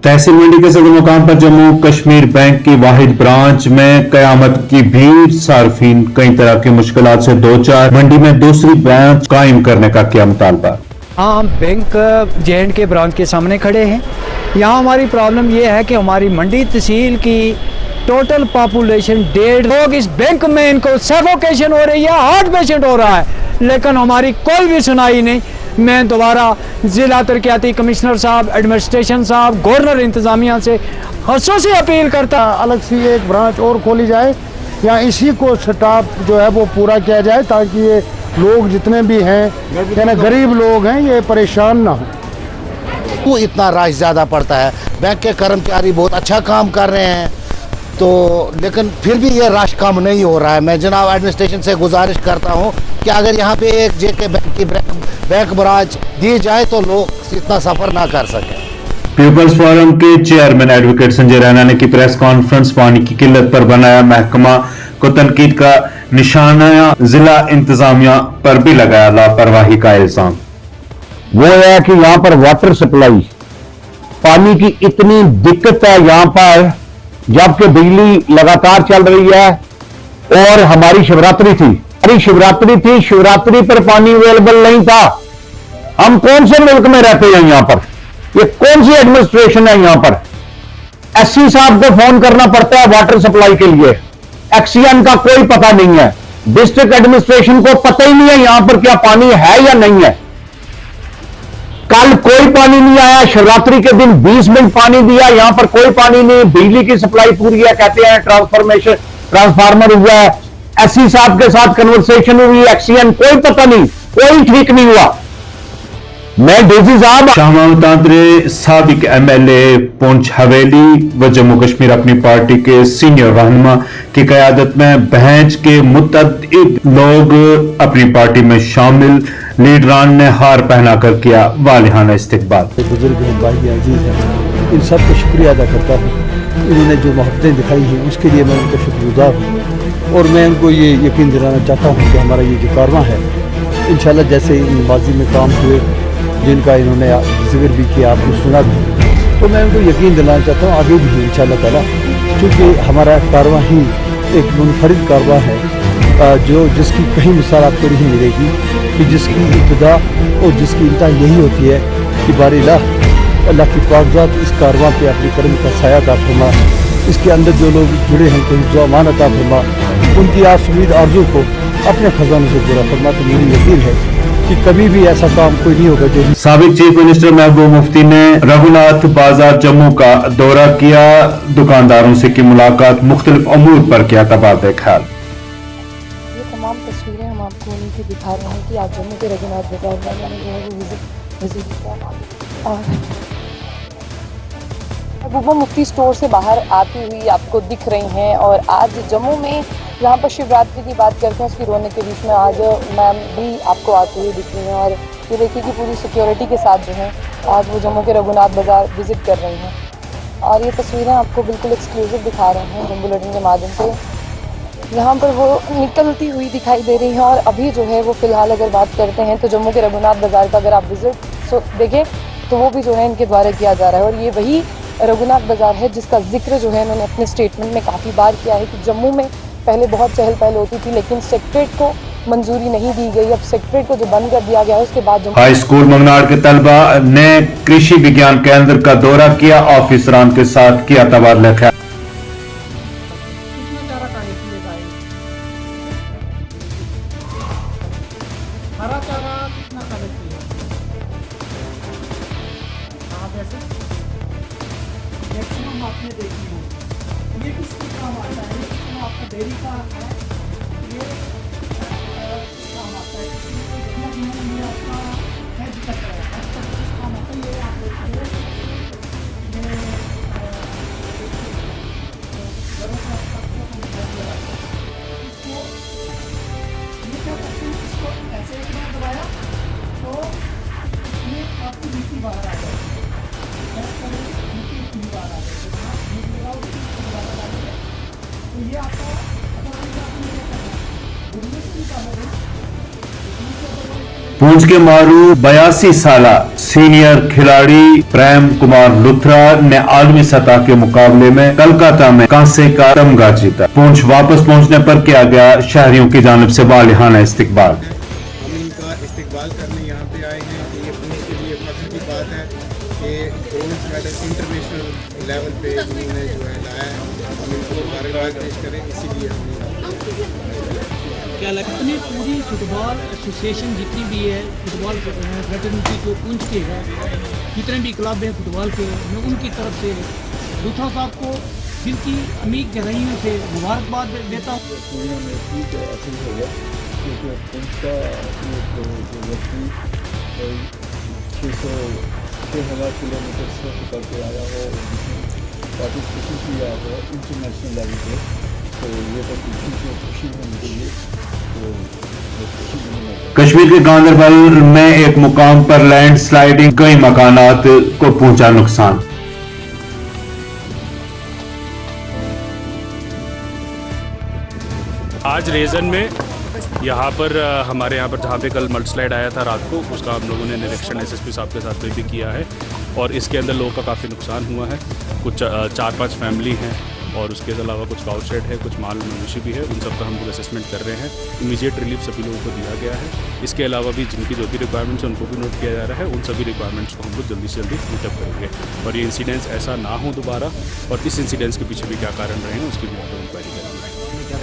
तहसील मंडी के सदर मुकाम पर जम्मू कश्मीर बैंक की वाहिद ब्रांच में कयामत की भीड़, सार्फिन कई तरह की मुश्किलात से दो चार। मंडी में दूसरी ब्रांच कायम करने का किया मुतालबा। हाँ, हम बैंक JNK के ब्रांच के सामने खड़े हैं। यहाँ हमारी प्रॉब्लम ये है कि हमारी मंडी तहसील की टोटल पॉपुलेशन 1.5 लोग इस बैंक में इनको सफोकेशन हो रही है, हार्ट पेशेंट हो रहा है, लेकिन हमारी कोई भी सुनाई नहीं। मैं दोबारा ज़िला तरक्याती कमिश्नर साहब, एडमिनिस्ट्रेशन साहब, गवर्नर इंतज़ामिया से हंसों से अपील करता। अलग सी एक ब्रांच और खोली जाए या इसी को स्टाफ जो है वो पूरा किया जाए, ताकि ये लोग जितने भी हैं यानी गरीब लोग हैं ये परेशान ना हो। वो इतना रश ज़्यादा पड़ता है, बैंक के कर्मचारी बहुत अच्छा काम कर रहे हैं, तो लेकिन फिर भी ये रश कम नहीं हो रहा है। मैं जनाब एडमिनिस्ट्रेशन से गुजारिश करता हूँ कि अगर यहाँ पे एक JK बैंक की बैंक ब्रांच दी जाए तो लोग इतना सफ़र ना कर सकें। पीपल्स फोरम के चेयरमैन एडवोकेट संजय रैना ने की प्रेस कॉन्फ्रेंस, पानी की किल्लत पर बनाया महकमा को तनकीद का निशाना, जिला इंतजामिया पर भी लगाया लापरवाही का इल्जाम। वो है कि यहाँ पर वाटर सप्लाई, पानी की इतनी दिक्कत है यहाँ पर, जबकि बिजली लगातार चल रही है। और हमारी शिवरात्रि थी, शिवरात्रि पर पानी अवेलेबल नहीं था। हम कौन से मुल्क में रहते हैं यहाँ पर? ये कौन सी एडमिनिस्ट्रेशन है यहाँ पर? SC साहब को फोन करना पड़ता है वाटर सप्लाई के लिए, एक्सीएन का कोई पता नहीं है, डिस्ट्रिक्ट एडमिनिस्ट्रेशन को पता ही नहीं है यहाँ पर क्या पानी है या नहीं है। कल कोई पानी नहीं आया, शिवरात्रि के दिन 20 मिनट पानी दिया, यहां पर कोई पानी नहीं। बिजली की सप्लाई पूरी है, कहते हैं ट्रांसफार्मर हुआ है, SC साहब के साथ कन्वर्सेशन हुई, एक्सीएन कोई पता नहीं, कोई ठीक नहीं हुआ। मैं डीसी साहब शाह महमूद तांतरे साबिक MLA पुंछ हवेली व जम्मू कश्मीर अपनी पार्टी के सीनियर रहनुमा की क़यादत में भैंस के मुतअद्दिद लोग अपनी पार्टी में शामिल। लीडरान ने हार पहनाकर किया वालिहाना इस्तकबाल। बुजुर्ग भाई अजीज हैं, इन सब का शुक्रिया अदा करता हूँ। इन्होंने जो मोहब्बतें दिखाई हैं उसके लिए मैं उनका शुक्रगुजार हूँ, और मैं उनको ये यकीन दिलाना चाहता हूँ कि हमारा ये जो कारवां है इंशाल्लाह जैसे इन माजी में काम हुए जिनका इन्होंने जिक्र भी किया, आपने सुना भी, तो मैं उनको यकीन दिलाना चाहता हूँ आगे भी इंशाल्लाह ताला, क्योंकि हमारा कारवां ही एक मुनफरिद कारवां है जो जिसकी कहीं मिसाल आपको नहीं मिलेगी, कि जिसकी इब्तिदा और जिसकी इंतहा यही होती है कि बारी अल्लाह की कागजात इस कारवां पे अपनी करम का साया अता फरमा, इसके अंदर जो लोग जुड़े हैं उनको अमान अता फरमा, उनकी आस उम्मीद आरजू को अपने खजानों से पूरा फरमा। तो मेरी यकीन है कि कभी भी ऐसा काम कोई नहीं होगा जो। साबिक चीफ मिनिस्टर महबूब मुफ्ती ने रघुनाथ बाजार जम्मू का दौरा किया, दुकानदारों से की मुलाकात, मुख्तलिफ अमूर पर किया तबादला ख्याल। ये तमाम तस्वीरें हम आपको उन्हीं की दिखा रहे हैं कि आज जम्मू के रघुनाथ बाजार में जो है वो विजिट किया, और महबूबा मुफ्ती स्टोर से बाहर आती हुई आपको दिख रही हैं। और आज जम्मू में जहाँ पर शिवरात्रि की बात करते हैं उसकी रौनक के बीच में आज मैम भी आपको आती हुई दिख रही हैं, और ये देखिए कि पूरी सिक्योरिटी के साथ जो है आज वो जम्मू के रघुनाथ बाज़ार विज़िट कर रही हैं। और ये तस्वीरें आपको बिल्कुल एक्सक्लूसिव दिखा रहे हैं जम्मू बुलेटिन के माध्यम से, यहाँ पर वो निकलती हुई दिखाई दे रही हैं। और अभी जो है वो फ़िलहाल अगर बात करते हैं तो जम्मू के रघुनाथ बाज़ार का अगर आप विज़िट देखें तो वो भी जो है इनके द्वारा किया जा रहा है। और ये वही रघुनाथ बाज़ार है जिसका जिक्र जो है इन्होंने अपने स्टेटमेंट में काफ़ी बार किया है कि जम्मू में पहले बहुत चहल पहल होती थी, लेकिन सेक्रेटरेट को मंजूरी नहीं दी गई। अब सेक्रेटरेट को जो बंद कर दिया गया है उसके बाद हाई स्कूल मंगनाड़ के तलबा ने कृषि विज्ञान केंद्र का दौरा किया, ऑफिसरान के साथ किया तबादला ख्याल। हरा चारा कितना खरीदती है? हाँ, वैसे मैक्सिमम आपने देखी हो, ये किसके काम आता है? ये आपका डेयरी का आता है, ये काम आता है जितना भी ये आपका हेज करता है, हेज करता है काम आता है। ये आप देखते हो ये घरों का इसको ये क्या करते हैं, इसको ऐसे एक बार दबाया तो इसमें आपकी मिट्टी बाहर आ जाएगी, मिट्टी बाहर आ जाएगी, मिट्टी लगाओ बाहर आ जाएगी। तो ये आपका अगर आपने ये करना है, घूमने से निकालोगे, घूमने से पूंछ के मारू 82 साला सीनियर खिलाड़ी प्रेम कुमार लुथरा ने आलमी सतह के मुकाबले में कोलकाता में कांसे का तमगा जीता। पूंछ वापस पहुंचने पर किया गया शहरियों की जानिब से वालिहाना इस्तकबाल। हम इनका इस्तकबाल करने यहाँ पे आए हैं। ये पूंछ के लिए फख्र की बात है कि ब्रोंज मेडल इंटरनेशनल लेवल पे इन्होंने जो है लाया है। हम इनको मुबारकबाद पेश करें, इसीलिए हमने क्या लगता है पूरी फुटबॉल एसोसिएशन जितनी भी है, फुटबॉल फ्रेटर्निटी जो पूंछ के है, जितने भी क्लब हैं फुटबॉल के, मैं उनकी तरफ से लुथरा साहब को दिल की अमीर गहराइयों से मुबारकबाद देता हूँ। दुनिया में ठीक है, ऐसे ही होगा क्योंकि पूंछ का जो व्यक्ति 6,000 किलोमीटर से निकल के आया हो, पार्टिसिपेशन किया हो इंटरनेशनल लेवल पे, तो ये तो खुशी होनी चाहिए। कश्मीर के गांदरबल में एक मुकाम पर लैंडस्लाइडिंग, कई मकानात को पहुंचा नुकसान। आज रेजन में यहाँ पर हमारे यहाँ पर जहाँ पे कल मल्टीस्लाइड आया था रात को, उसका हम लोगों ने निरीक्षण एसएसपी साहब के साथ में भी किया है और इसके अंदर लोगों का काफ़ी नुकसान हुआ है। कुछ 4-5 फैमिली हैं और उसके अलावा कुछ काउ शेड है, कुछ माल मवेशी भी है, उन सब का हम लोग असेसमेंट कर रहे हैं। इमीडिएट रिलीफ सभी लोगों को दिया गया है। इसके अलावा भी जिनकी जो भी रिक्वायरमेंट्स हैं उनको भी नोट किया जा रहा है। उन सभी रिक्वायरमेंट्स को हम लोग जल्दी से जल्दी मीटअप करेंगे और ये इंसिडेंट्स ऐसा ना हो दोबारा, और इस इंसिडेंट्स के पीछे भी क्या कारण रहे हैं उसकी भी हम लोग इंक्वायरी करेंगे।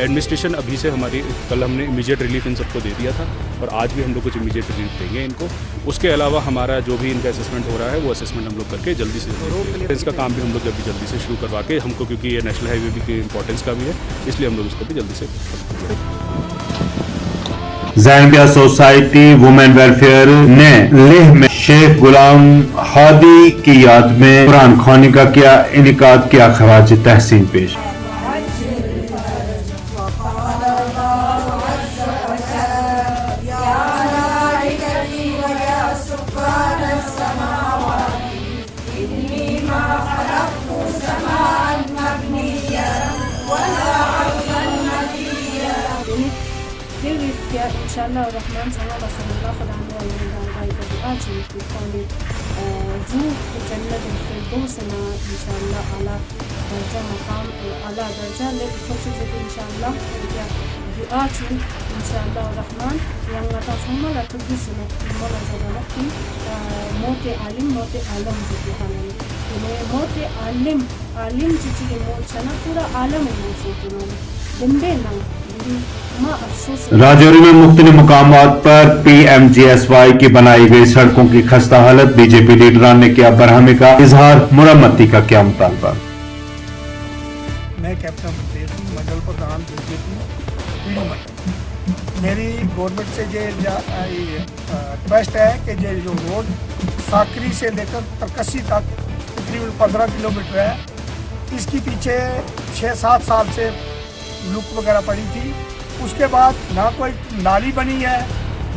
एडमिनिस्ट्रेशन अभी से हमारी, कल हमने इमीडिएट रिलीफ इन सबको दे दिया था और आज भी हम लोग कुछ इमीडिएट रिलीफ देंगे इनको। उसके अलावा हमारा जो भी इनका असेसमेंट हो रहा है वो असेसमेंट हम लोग करके जल्दी से जल्दी इसका काम भी हम लोग जल्दी से शुरू करवा के, हमको क्योंकि ये नेशनल हाईवे भी की इंपॉर्टेंस का भी है, इसलिए हम लोग इसको भी जल्दी से ज़ैम्बिया सोसाइटी वुमेन वेलफेयर ने लेह में शेख गुलाम हादी की याद में कुरान खानी का किया इनेकाद, किया खराज तहसीन पेश। इंशाअल्लाह रहमान सल्लल्लाहु अलैहि वसल्लम जो जन्नत फिरदौस ना इंशाअल्लाह आला दर्जा मकाम आला दर्जा ले खुशी से इंशाअल्लाह क्या दुआ ची इंशाअल्लाह Rahman yang atas semua la tujuh sini mola jadala ki mote alim mote alam jitu halani ini mote alim jitu mo chana pura alam mo jitu Dambe ना राजौरी में मुख्तलिफ मुकामात पर PMGSY की बनाई गई सड़कों की खस्ता हालत, बीजेपी लीडरान ने किया बरहमी का इजहार, मुरम्मती का क्या मुतालबा। मैं कैप्टन मुकेश सिंह, मंडल प्रधान बीजेपी मंडल। मेरी गवर्नमेंट से ये रिक्वेस्ट है कि ये जो रोड साकरी से लेकर तरकसी तक तकरीबन 15 किलोमीटर है, इसके पीछे 6-7 साल से लुक वगैरह पड़ी थी। उसके बाद ना कोई नाली बनी है,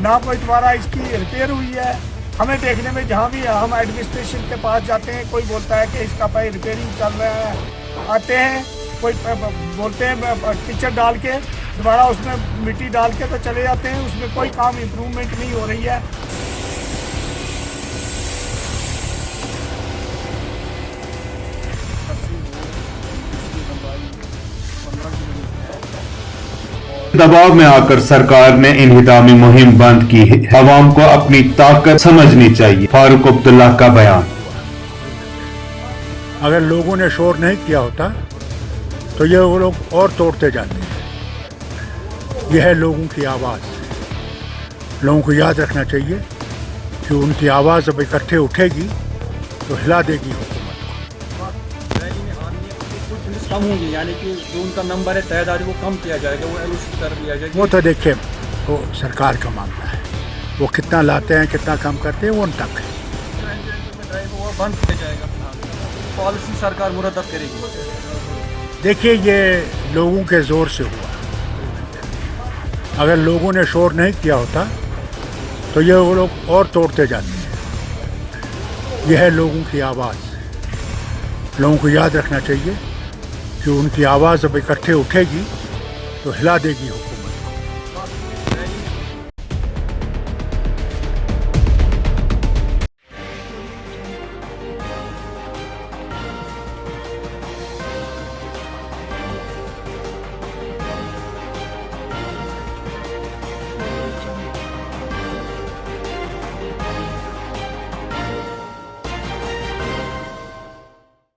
ना कोई दोबारा इसकी रिपेयर हुई है। हमें देखने में जहाँ भी हम एडमिनिस्ट्रेशन के पास जाते हैं, कोई बोलता है कि इसका भाई रिपेयरिंग चल रहा है। आते हैं कोई बोलते हैं कीचड़ डाल के, दोबारा उसमें मिट्टी डाल के तो चले जाते हैं, उसमें कोई काम इम्प्रूवमेंट नहीं हो रही है। दबाव में आकर सरकार ने इंहिदामी मुहिम बंद की है, अवाम को अपनी ताकत समझनी चाहिए, फारूक अब्दुल्ला का बयान। अगर लोगों ने शोर नहीं किया होता तो ये वो लोग और तोड़ते जाते हैं। यह है लोगों की आवाज़। लोगों को याद रखना चाहिए कि उनकी आवाज़ जब इकट्ठे उठेगी तो हिला देगी हुकूमत को। कम होंगी, यानी कि जो उनका नंबर है तादाद वो कम किया जाएगा, वो एलोकेट कर दिया जाएगा। वो तो देखिए वो सरकार का मामला है, वो कितना लाते हैं कितना कम करते हैं वो उन तक है। वो बंद किया जाएगा, पॉलिसी सरकार मुरतब करेगी। देखिए ये लोगों के ज़ोर से हुआ। अगर लोगों ने शोर नहीं किया होता तो ये वो लोग और तोड़ते जाते हैं। यह है लोगों की आवाज़। लोगों को याद रखना चाहिए कि उनकी आवाज़ जब इकट्ठे उठेगी तो हिला देगी हुकूमत।